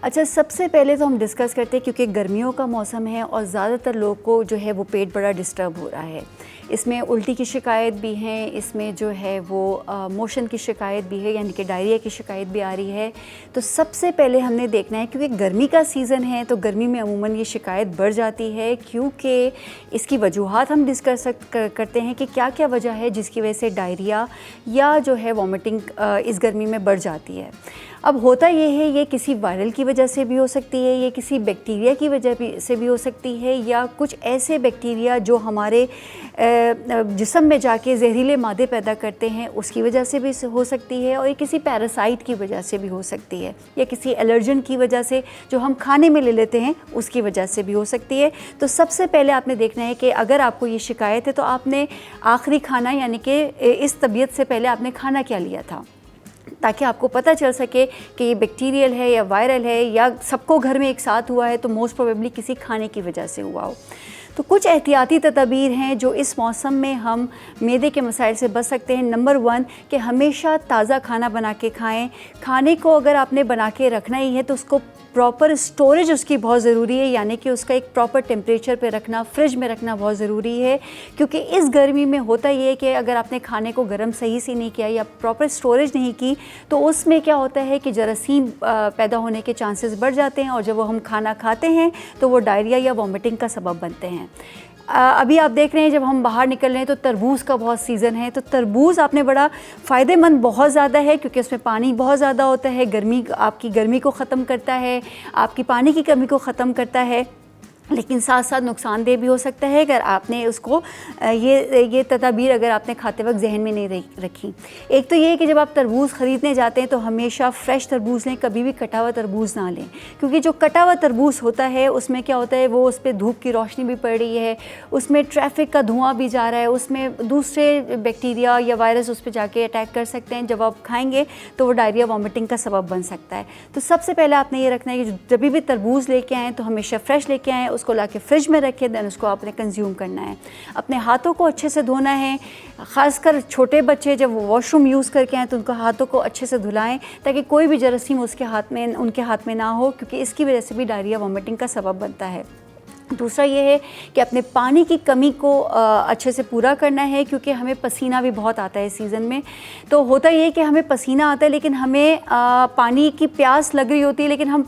अच्छा, सबसे पहले तो हम डिस्कस करते हैं, क्योंकि गर्मियों का मौसम है और ज़्यादातर लोग को जो है वो पेट बड़ा डिस्टर्ब हो रहा है। इसमें उल्टी की शिकायत भी है, इसमें जो है वो मोशन की शिकायत भी है, यानी कि डायरिया की शिकायत भी आ रही है। तो सबसे पहले हमने देखना है, क्योंकि गर्मी का सीज़न है तो गर्मी में अमूमन ये शिकायत बढ़ जाती है, क्योंकि इसकी वजूहात हम डिस्कस करते हैं कि क्या क्या वजह है जिसकी वजह से डायरिया या जो है वॉमिटिंग इस गर्मी में बढ़ जाती है। अब होता ये है, ये किसी वायरल की वजह से भी हो सकती है, ये किसी बैक्टीरिया की वजह से भी हो सकती है, या कुछ ऐसे बैक्टीरिया जो हमारे जिस्म में जाके जहरीले मादे पैदा करते हैं उसकी वजह से भी हो सकती है, और ये किसी पैरासाइट की वजह से भी हो सकती है, या किसी एलर्जन की वजह से जो हम खाने में ले लेते हैं उसकी वजह से भी हो सकती है। तो सबसे पहले आपने देखना है कि अगर आपको ये शिकायत है तो आपने आखिरी खाना, यानी कि इस तबीयत से पहले आपने खाना क्या लिया था, ताकि आपको पता चल सके कि ये बैक्टीरियल है या वायरल है, या सबको घर में एक साथ हुआ है तो मोस्ट प्रोबेबली किसी खाने की वजह से हुआ हो। तो कुछ एहतियाती तदबीर हैं जो इस मौसम में हम मैदे के मसाइल से बच सकते हैं। नंबर 1 कि हमेशा ताज़ा खाना बना के खाएं। खाने को अगर आपने बना के रखना ही है तो उसको प्रॉपर स्टोरेज उसकी बहुत ज़रूरी है, यानी कि उसका एक प्रॉपर टेम्परेचर पे रखना, फ्रिज में रखना बहुत ज़रूरी है। क्योंकि इस गर्मी में होता ये है कि अगर आपने खाने को गर्म सही से नहीं किया या प्रॉपर स्टोरेज नहीं की तो उसमें क्या होता है कि जरासीम पैदा होने के चांसेस बढ़ जाते हैं, और जब वो हम खाना खाते हैं तो वो डायरिया या वॉमिटिंग का सबब बनते हैं। अभी आप देख रहे हैं जब हम बाहर निकल रहे हैं तो तरबूज़ का बहुत सीज़न है, तो तरबूज़ आपने बड़ा फ़ायदेमंद बहुत ज़्यादा है, क्योंकि उसमें पानी बहुत ज़्यादा होता है। गर्मी, आपकी गर्मी को ख़त्म करता है, आपकी पानी की कमी को ख़त्म करता है, लेकिन साथ साथ नुकसानदेह भी हो सकता है अगर आपने उसको ये तदाबीर अगर आपने खाते वक्त जहन में नहीं रखी। एक तो ये है कि जब आप तरबूज़ ख़रीदने जाते हैं तो हमेशा फ़्रेश तरबूज़ लें, कभी भी कटा हुआ तरबूज़ ना लें, क्योंकि जो कटा हुआ तरबूज़ होता है उसमें क्या होता है, वो उस पर धूप की रोशनी भी पड़ रही है, उसमें ट्रैफिक का धुआं भी जा रहा है, उसमें दूसरे बैक्टीरिया या वायरस उस पर जाके अटैक कर सकते हैं। जब आप खाएँगे तो वो डायरिया वॉमिटिंग का सबब बन सकता है। तो सबसे पहले आपने ये रखना है कि जब भी तरबूज़ लेके आएँ तो हमेशा फ़्रेश लेके आएँ, उसको ला के फ्रिज में रखें, दैन उसको आपने कंज्यूम करना है। अपने हाथों को अच्छे से धोना है, ख़ासकर छोटे बच्चे जब वॉशरूम यूज़ करके आएँ तो उनको हाथों को अच्छे से धुलाएं, ताकि कोई भी जरासीम उनके हाथ में ना हो, क्योंकि इसकी वजह से भी डायरिया वॉमिटिंग का सबब बनता है। दूसरा ये है कि अपने पानी की कमी को अच्छे से पूरा करना है, क्योंकि हमें पसीना भी बहुत आता है इस सीज़न में। तो होता ये है कि हमें पसीना आता है लेकिन हमें पानी की प्यास लग रही होती है, लेकिन हम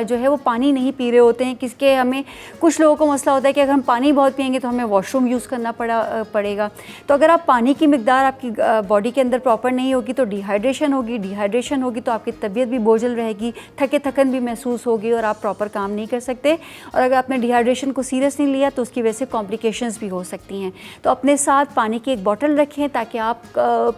जो है वो पानी नहीं पी रहे होते हैं। किसके हमें कुछ लोगों को मसला होता है कि अगर हम पानी बहुत पिएंगे तो हमें वॉशरूम यूज़ करना पड़ेगा। तो अगर आप पानी की मिकदार आपकी बॉडी के अंदर प्रॉपर नहीं होगी तो डिहाइड्रेशन होगी तो आपकी तबीयत भी बोझल रहेगी, थकन भी महसूस होगी और आप प्रॉपर काम नहीं कर सकते। और अगर आपने डिहाइड्रेशन को सीरियस नहीं लिया तो उसकी वजह से कॉम्प्लिकेशंस भी हो सकती हैं। तो अपने साथ पानी की एक बोतल रखें ताकि आप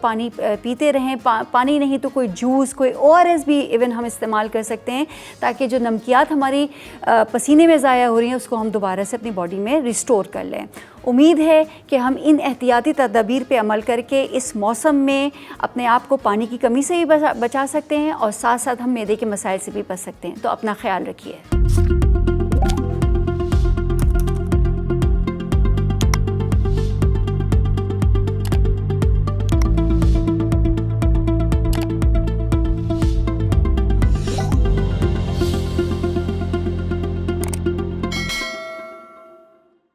पानी पीते रहें। पानी नहीं तो कोई जूस, कोई ORS भी इवन हम इस्तेमाल कर सकते हैं, ताकि जो नमकियात हमारी पसीने में ज़ाया हो रही हैं उसको हम दोबारा से अपनी बॉडी में रिस्टोर कर लें। उम्मीद है कि हम इन एहतियाती तदबीर पे अमल करके इस मौसम में अपने आप को पानी की कमी से भी बचा सकते हैं, और साथ साथ हम मैदे के मसाइल से भी बच सकते हैं। तो अपना ख्याल रखिए।